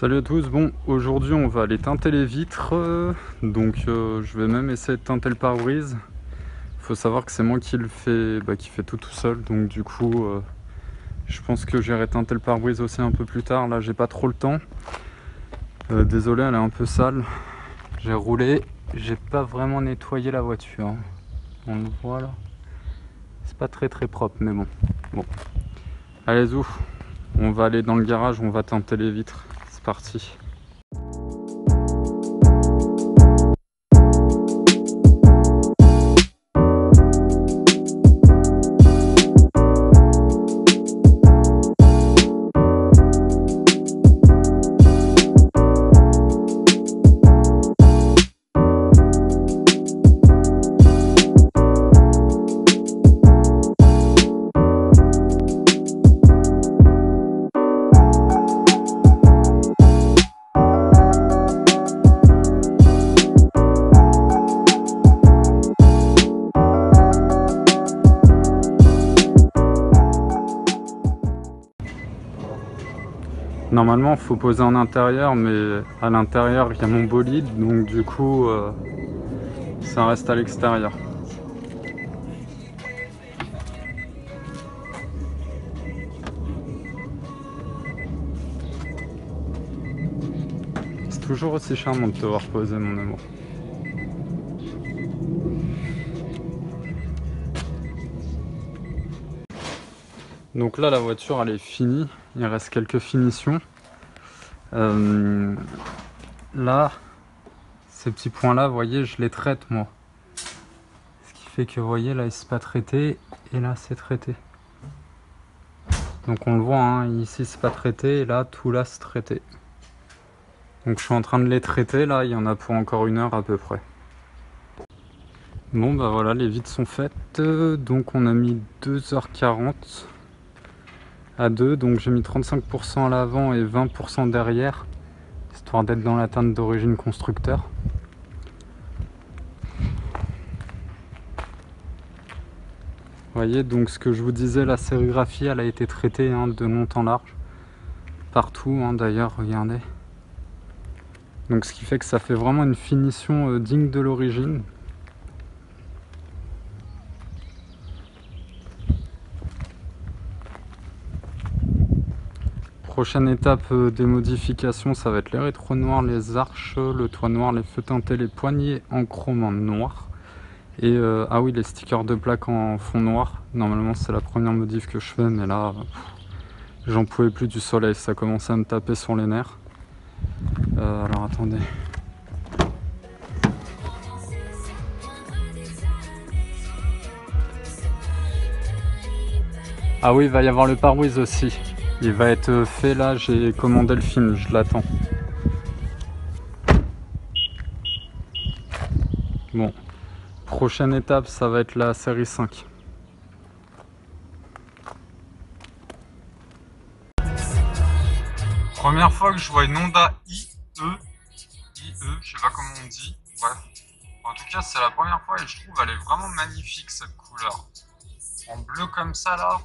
Salut à tous, bon aujourd'hui on va aller teinter les vitres, je vais même essayer de teinter le pare-brise. Faut savoir que c'est moi qui le fais, qui fait tout seul, donc du coup je pense que j'irai teinter le pare-brise aussi un peu plus tard. Là j'ai pas trop le temps, désolé, elle est un peu sale, j'ai roulé, j'ai pas vraiment nettoyé la voiture, on le voit là, c'est pas très propre mais bon. Allez zou, on va aller dans le garage, on va teinter les vitres, c'est parti. Normalement il faut poser en intérieur, mais à l'intérieur il y a mon bolide, donc du coup ça reste à l'extérieur. C'est toujours aussi charmant de te voir poser, mon amour. Donc là la voiture elle est finie, il reste quelques finitions. Là, ces petits points là, vous voyez, je les traite moi. Ce qui fait que vous voyez là c'est pas traité et là c'est traité. Donc on le voit, hein, ici c'est pas traité et là tout là c'est traité. Donc je suis en train de les traiter, là il y en a pour encore 1 heure à peu près. Bon bah voilà, les vitres sont faites, donc on a mis 2h40 à 2, donc j'ai mis 35% à l'avant et 20% derrière, histoire d'être dans la teinte d'origine constructeur. Vous voyez, donc ce que je vous disais, la sérigraphie elle a été traitée de long en large, partout d'ailleurs, regardez. Donc ce qui fait que ça fait vraiment une finition digne de l'origine. Prochaine étape des modifications, ça va être les rétros noirs, les arches, le toit noir, les feux teintés, les poignées en chrome en noir. Et ah oui, les stickers de plaque en fond noir. Normalement c'est la première modif que je fais, mais là j'en pouvais plus du soleil, ça commençait à me taper sur les nerfs. Alors attendez. Ah oui, il va y avoir le pare-brise aussi. Il va être fait là, j'ai commandé le film, je l'attends. Bon, prochaine étape, ça va être la série 5. Première fois que je vois une Honda IE, je sais pas comment on dit, bref. En tout cas, c'est la première fois et je trouve elle est vraiment magnifique cette couleur. En bleu comme ça là,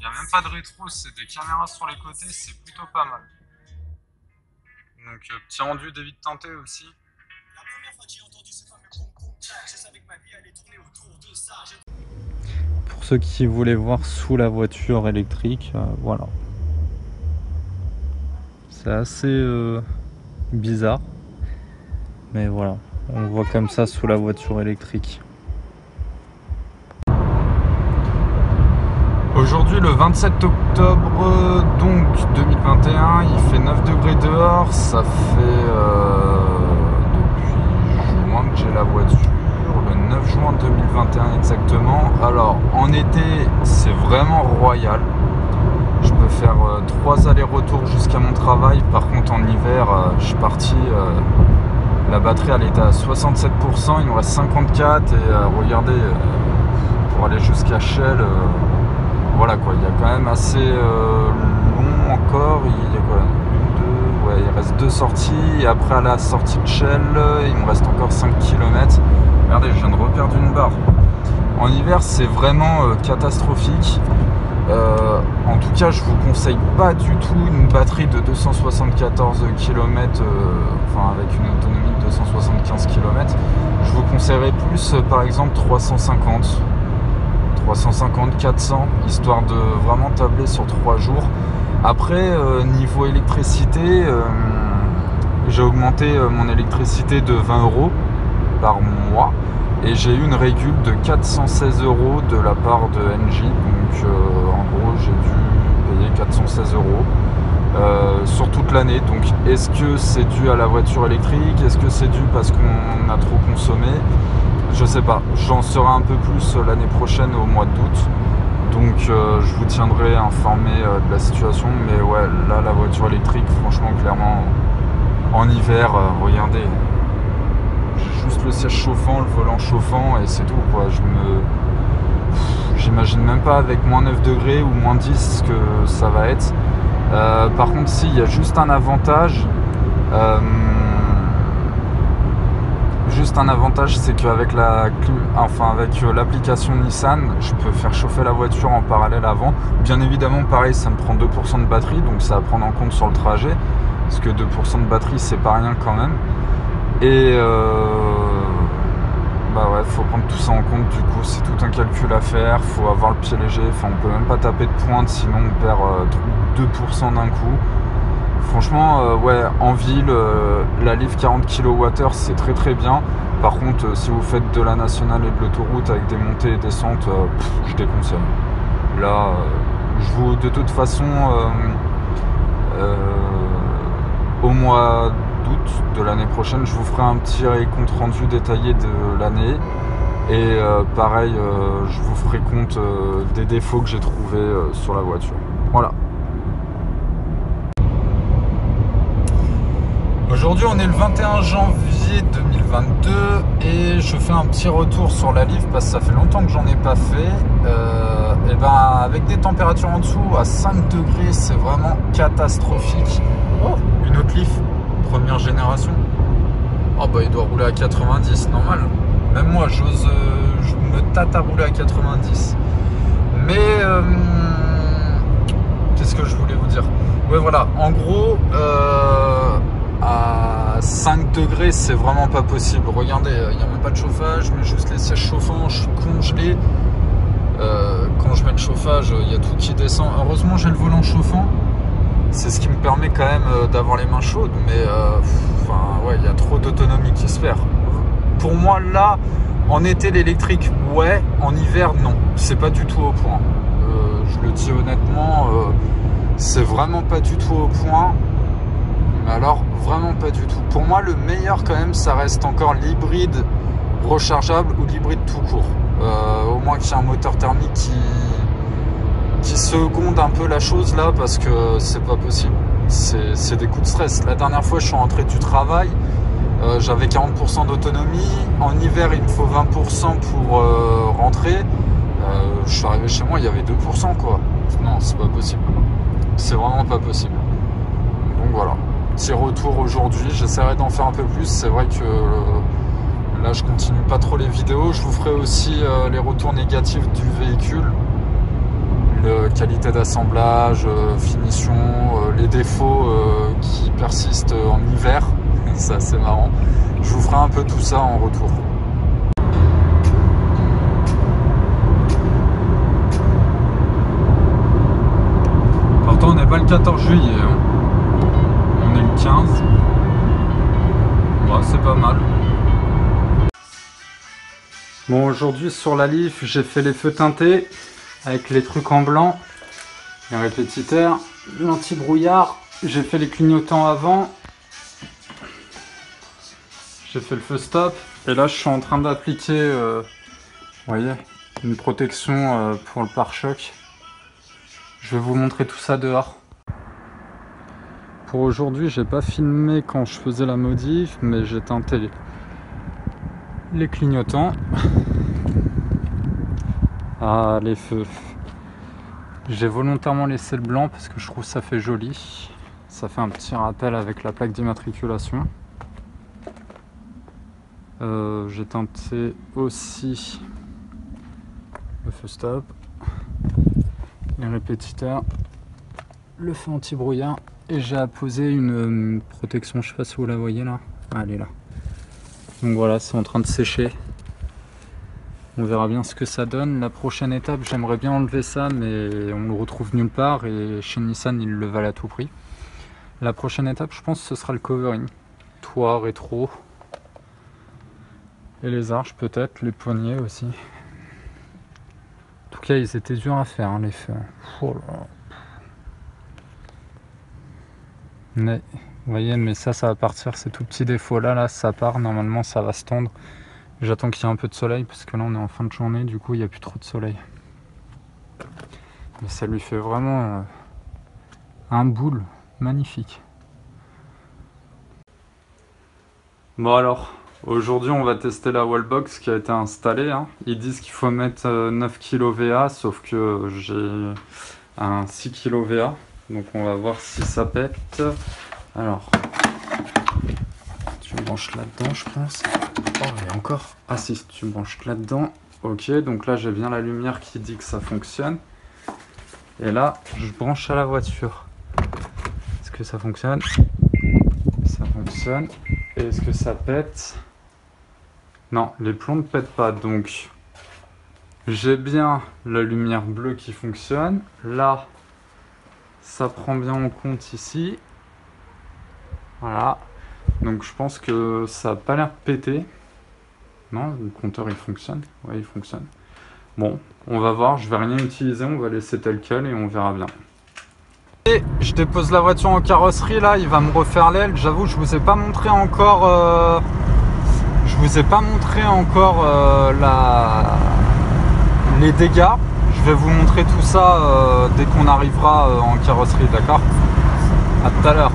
il n'y a même pas de rétro, c'est des caméras sur les côtés, c'est plutôt pas mal. Donc petit rendu des vitres teintées aussi. La première fois que j'ai entendu ce fameux boum boum clac, je savais que ma vie allait tourner autour de ça. Pour ceux qui voulaient voir sous la voiture électrique, voilà. C'est assez bizarre, mais voilà, on le voit comme ça sous la voiture électrique. Aujourd'hui le 27 octobre donc 2021, il fait 9 degrés dehors, ça fait depuis juin que j'ai la voiture, le 9 juin 2021 exactement. Alors en été c'est vraiment royal, je peux faire 3 allers-retours jusqu'à mon travail. Par contre en hiver je suis parti, la batterie elle était à 67%, il me reste 54 et regardez, pour aller jusqu'à Shell, voilà quoi, il y a quand même assez long encore, il y a quoi, il reste 2 sorties et après à la sortie de Shell il me reste encore 5 km. Regardez, je viens de reperdre une barre. En hiver c'est vraiment catastrophique. En tout cas, je vous conseille pas du tout une batterie de 274 km, enfin avec une autonomie de 275 km. Je vous conseillerais plus, par exemple, 350, 400, histoire de vraiment tabler sur 3 jours. Après, niveau électricité, j'ai augmenté mon électricité de 20 € par mois. Et j'ai eu une régule de 416 € de la part de Engie. Donc en gros j'ai dû payer 416 € sur toute l'année. Donc est-ce que c'est dû à la voiture électrique? Est-ce que c'est dû parce qu'on a trop consommé? Je sais pas. J'en saurai un peu plus l'année prochaine au mois d'août. Donc je vous tiendrai informé de la situation. Mais ouais, là la voiture électrique, franchement, clairement, en hiver, regardez. Juste le siège chauffant, le volant chauffant et c'est tout quoi. J'imagine même pas avec moins 9 degrés ou moins 10 que ça va être. Par contre, si, il y a juste un avantage. C'est qu'avec avec l'application Nissan, je peux faire chauffer la voiture en parallèle avant. Bien évidemment, pareil, ça me prend 2% de batterie, donc ça à prendre en compte sur le trajet. Parce que 2% de batterie, c'est pas rien quand même. Et bah ouais, faut prendre tout ça en compte. Du coup, c'est tout un calcul à faire. Faut avoir le pied léger. Enfin, on peut même pas taper de pointe, sinon on perd 2% d'un coup. Franchement, ouais, en ville, la Leaf 40 kWh, c'est très très bien. Par contre, si vous faites de la nationale et de l'autoroute avec des montées et descentes, je déconseille. Là, de toute façon, au mois d'août de l'année prochaine, je vous ferai un petit compte rendu détaillé de l'année. Et pareil, je vous ferai compte des défauts que j'ai trouvés sur la voiture. Voilà. Aujourd'hui, on est le 21 janvier 2022 et je fais un petit retour sur la Leaf parce que ça fait longtemps que j'en ai pas fait. Et ben, avec des températures en dessous à 5 degrés, c'est vraiment catastrophique. Oh, une autre Leaf, première génération. Oh bah il doit rouler à 90, normal. Même moi, je me tâte à rouler à 90. Mais qu'est-ce que je voulais vous dire? Ouais, voilà, en gros, à 5 degrés, c'est vraiment pas possible. Regardez, il n'y a même pas de chauffage, je mets juste les sièges chauffants, je suis congelé. Quand je mets le chauffage, il y a tout qui descend. Heureusement, j'ai le volant chauffant. C'est ce qui me permet quand même d'avoir les mains chaudes. Mais enfin, ouais, il y a trop d'autonomie qui se perd. Pour moi, là, en été, l'électrique, ouais. En hiver, non. C'est pas du tout au point. Je le dis honnêtement, c'est vraiment pas du tout au point. Mais alors, vraiment pas du tout. Pour moi, le meilleur quand même, ça reste encore l'hybride rechargeable ou l'hybride tout court. Au moins qu'il y ait un moteur thermique qui seconde un peu la chose là, parce que c'est pas possible. C'est des coups de stress. La dernière fois, je suis rentré du travail, j'avais 40% d'autonomie. En hiver, il me faut 20% pour rentrer. Je suis arrivé chez moi, il y avait 2% quoi. Non, c'est pas possible. C'est vraiment pas possible. Donc voilà. Petit retour aujourd'hui, j'essaierai d'en faire un peu plus. C'est vrai que là je continue pas trop les vidéos. Je vous ferai aussi les retours négatifs du véhicule, qualité d'assemblage, finition, les défauts qui persistent en hiver. C'est assez marrant. Je vous ferai un peu tout ça en retour. Pourtant on n'est pas le 14 juillet hein. On est le 15. Ouais, c'est pas mal. Bon, aujourd'hui sur la Leaf, j'ai fait les feux teintés avec les trucs en blanc, les répétiteurs, l'anti-brouillard. J'ai fait les clignotants avant. J'ai fait le feu stop. Et là, je suis en train d'appliquer, vous voyez, une protection pour le pare-choc. Je vais vous montrer tout ça dehors. Pour aujourd'hui, j'ai pas filmé quand je faisais la modif, mais j'ai teinté les clignotants. Ah, les feux. J'ai volontairement laissé le blanc parce que je trouve ça fait joli. Ça fait un petit rappel avec la plaque d'immatriculation. J'ai teinté aussi le feu stop. les répétiteurs, le feu anti-brouillard et j'ai apposé une protection, je sais pas si vous la voyez là, ah, elle est là. Donc voilà, c'est en train de sécher. On verra bien ce que ça donne. La prochaine étape, j'aimerais bien enlever ça, mais on le retrouve nulle part et chez Nissan, ils le valent à tout prix. La prochaine étape, je pense, ce sera le covering. Toit, rétro. Et les arches peut-être, les poignées aussi. En tout cas, ils étaient durs à faire, hein, les feux. Oh là là. Mais, vous voyez, mais ça va partir, ces tout petits défauts là, ça part. Normalement, ça va se tendre. J'attends qu'il y ait un peu de soleil parce que là on est en fin de journée, du coup il n'y a plus trop de soleil. Mais ça lui fait vraiment un boule magnifique. Bon alors, aujourd'hui on va tester la wallbox qui a été installée. Hein. Ils disent qu'il faut mettre 9 kg VA, sauf que j'ai un 6 kg VA. Donc on va voir si ça pète. Alors, tu branches là-dedans je pense. Oh, et encore. Ah si, tu branches là-dedans. Ok, donc là j'ai bien la lumière qui dit que ça fonctionne. Et là, je branche à la voiture. Est-ce que ça fonctionne? Ça fonctionne. Et est-ce que ça pète? Non, les plombs ne pètent pas. Donc, j'ai bien la lumière bleue qui fonctionne. Là, ça prend bien en compte ici. Voilà. Donc je pense que ça n'a pas l'air de péter. Non, le compteur il fonctionne. Ouais, il fonctionne. Bon, on va voir, je vais rien utiliser, on va laisser tel quel et on verra bien. Et je dépose la voiture en carrosserie là, il va me refaire l'aile. J'avoue, je vous ai pas montré encore les dégâts. Je vais vous montrer tout ça dès qu'on arrivera en carrosserie, d'accord? À tout à l'heure.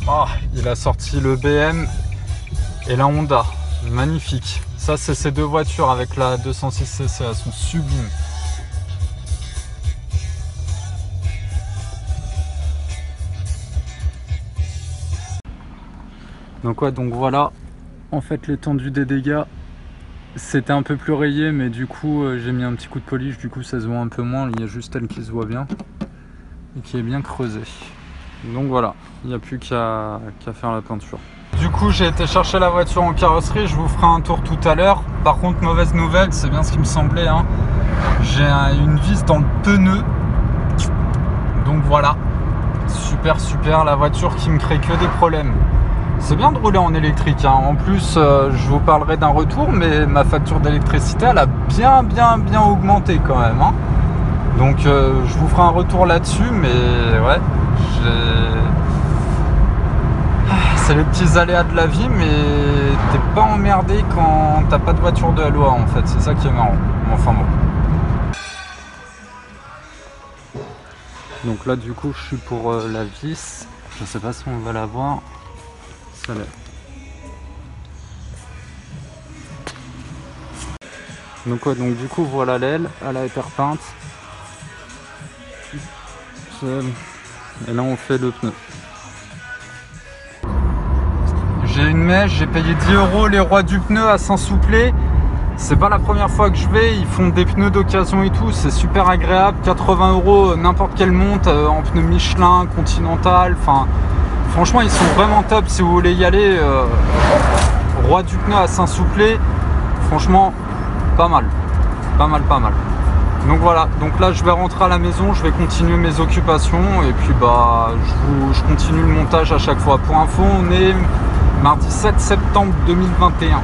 Oh, il a sorti le BM et la Honda, magnifique. Ça c'est ces deux voitures avec la 206cc, elles sont sublimes. Donc ouais, donc voilà, en fait l'étendue des dégâts, c'était un peu plus rayé, mais du coup j'ai mis un petit coup de polish, du coup ça se voit un peu moins, il y a juste elle qui se voit bien et qui est bien creusée. Donc voilà, il n'y a plus qu'à faire la peinture. Du coup j'ai été chercher la voiture en carrosserie, je vous ferai un tour tout à l'heure. Par contre, mauvaise nouvelle, c'est bien ce qui me semblait, hein. J'ai une vis dans le pneu. Donc voilà, super, la voiture qui me crée que des problèmes. C'est bien de rouler en électrique, hein. En plus je vous parlerai d'un retour, mais ma facture d'électricité elle a bien augmenté quand même, hein. Donc je vous ferai un retour là-dessus, mais ouais, c'est les petits aléas de la vie, mais t'es pas emmerdé quand t'as pas de voiture de la loi en fait, c'est ça qui est marrant. Enfin bon. Donc là du coup je suis pour la vis, je sais pas si on va la voir. Ça l'est. Donc ouais, donc du coup voilà l'aile, elle a été repeinte. Et là on fait le pneu. J'ai une mèche, j'ai payé 10 € les rois du pneu à Saint-Souplé. C'est pas la première fois que je vais, ils font des pneus d'occasion et tout, c'est super agréable. 80 € n'importe quelle monte en pneus Michelin, Continental, enfin franchement ils sont vraiment top si vous voulez y aller. Roi du pneu à Saint-Souplé, franchement pas mal. Donc voilà, donc là je vais rentrer à la maison, je vais continuer mes occupations et puis bah je continue le montage à chaque fois. Pour info, on est mardi 7 septembre 2021.